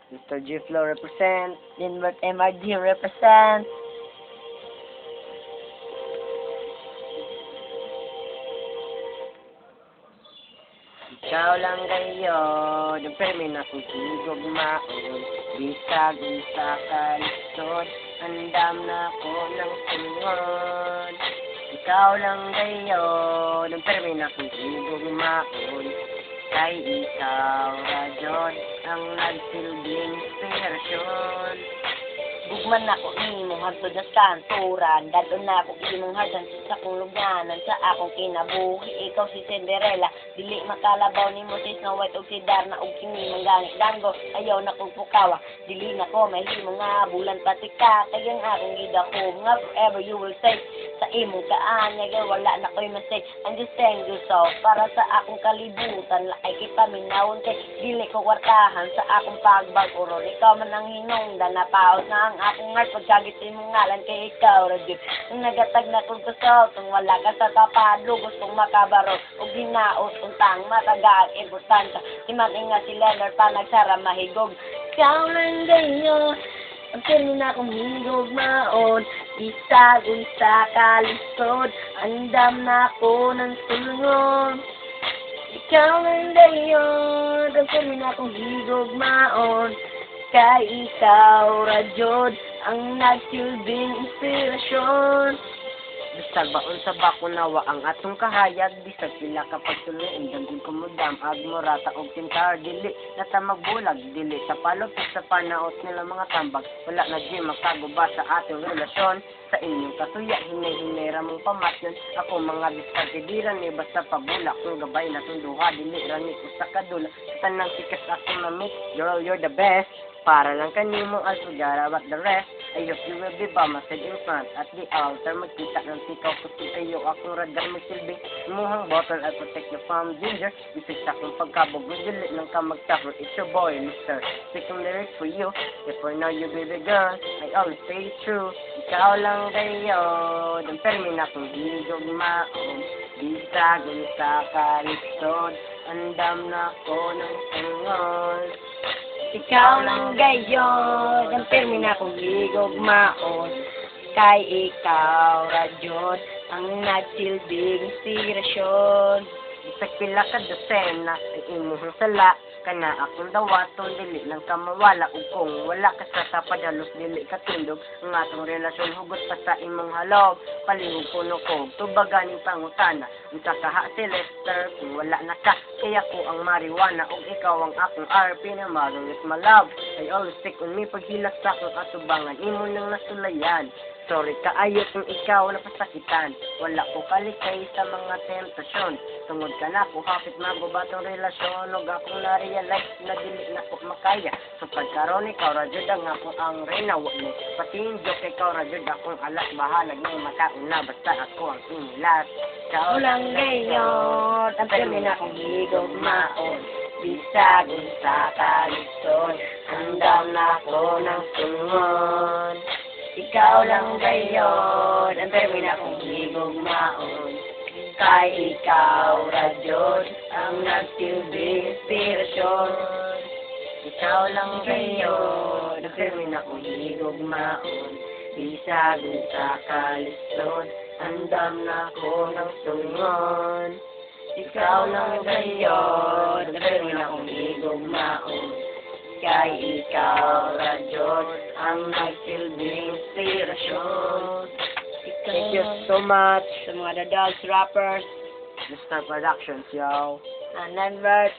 Mr. G Flow represent. Linbert MRG represent. Ikaw lang kayo, ng permi na kusigog maon. Bisag sa kalisod, andam na ko ng sungon. Ikaw lang kayo, ng permi na kusigog maon. Kay ikaw, radyon, ang nagsilbing inspirasyon. Bugman ako imong hagtod sa kanturan, dadon na ako imong hardan sa akong lugnanan, sa akong kinabuhi. Ikaw si Cinderella, dili makalabaw ni mo si Snow White ug si Darna ug kini mangganit danggo. Ayaw na kong pukawa, dili na ko mahimo nga bulan pati ka. Kayang akong gidako nga forever you will say. Sa imong kaanya girl, wala na ko'y mistake. I'm just saying you so, para sa akong kalibutan, lakay kita minawon kay dili ko kwartahan sa akong pagbag-uror. Ikaw man ang hinungdan, napaos na ang akong heart pagkagit imong ngalan kay ikaw radyo. Nung nagatag na kong gusto, kung wala ka sa tapado, gustong makabaro o ginaos kung tang matagaan importante. Imating nga si Leonard pa nagsara mahigog. Ikaw lang ganyo, ang pirmi na kong higog maon. Isagun sa kalisod, andam na ko ng sulungon. Ikaw lang dayon, ang pirmi na kong higog maon. Kay ikaw, radyod, ang nagsilbing inspirasyon. Bisag baon sa bakunawa ang atong kahayag, bisag sila kapag tuloy, damdin kumudam, agmorata og tintar, dili na ta magbulag, dili sa palupit sa panaot nila mga tambag, wala na di makaguba sa ating relasyon. Sa inyong katuya, hinay-hinay ramong pamatyon, ako mga diskatidiran ni basta pabula, kung gabay na tunduha, dili rani ko sa kadula, sa tanang sikas akong namit, girl, you're the best. Para lang kanimo ang sugara, but the rest, I hope you will be by my side in front. At the altar, magkita ng tikaw, puti ayo akong radar magsilbing. Imuhang bottle, I'll protect you from danger. Isig sa akong pagkabog, dili ng ka mag-suffer. It's your boy, Mr. Sticking lyrics for you. If for now you baby girl, I always stay true. Ikaw lang kayo, ng permi na kong higog maon. Bisagin sa kalisod, andam na ko ng sungon. Ikaw lang gayon, ang pirmi na kong higog maon. Kay ikaw, radyon, ang nagsilbing inspirasyon. Isag pila ka dosena, ay imuhang sala, kana akong dawaton, dili lang ka mawala. Ug kung wala ka sa tapadalos, dili ka tindog, ang atong relasyon hugot pa sa imong halog. Palihog puno ko, tubaganing pangutana, ang sakaha si Lester, kung wala na ka, kaya ko ang marijuana, ug ikaw ang akong RP na marulit malab. I always stick on me, paghilak sa akong atubangan, imo nang nasulayan. Sorry kaayo kung ikaw napasakitan, wala ko kalikay sa mga tentasyon. Tungod ka na ko, hapit magubatong relasyon, ug akong na-realize na dili na ko makaya. So pagkaroon ikaw, radyod ang ako ang reyna, wali patinjo kay ikaw, radyod akong alas, bahalag ng makauna, basta ako ang inilas. Ikaw lang ngayon, ang pirmi na kong higog maon. Bisagin sa kalisod, andam na ko ng sungon. Ikaw lang gayon, ang pirmi na kong higog maon. Kay ikaw, radyon, ang nagsilbing inspirasyon. Ikaw lang gayon, ang pirmi na kong higog maon. Bisagin sa kalisod, andam na ko ng sungon. Ikaw lang gayon, ang pirmi na kong higog maon. Kay ikaw, radyon, ang nagsilbing inspirasyon. Thank you so much sa mga The Dogs Rappers, Mr. Productions, yo. Nanbert.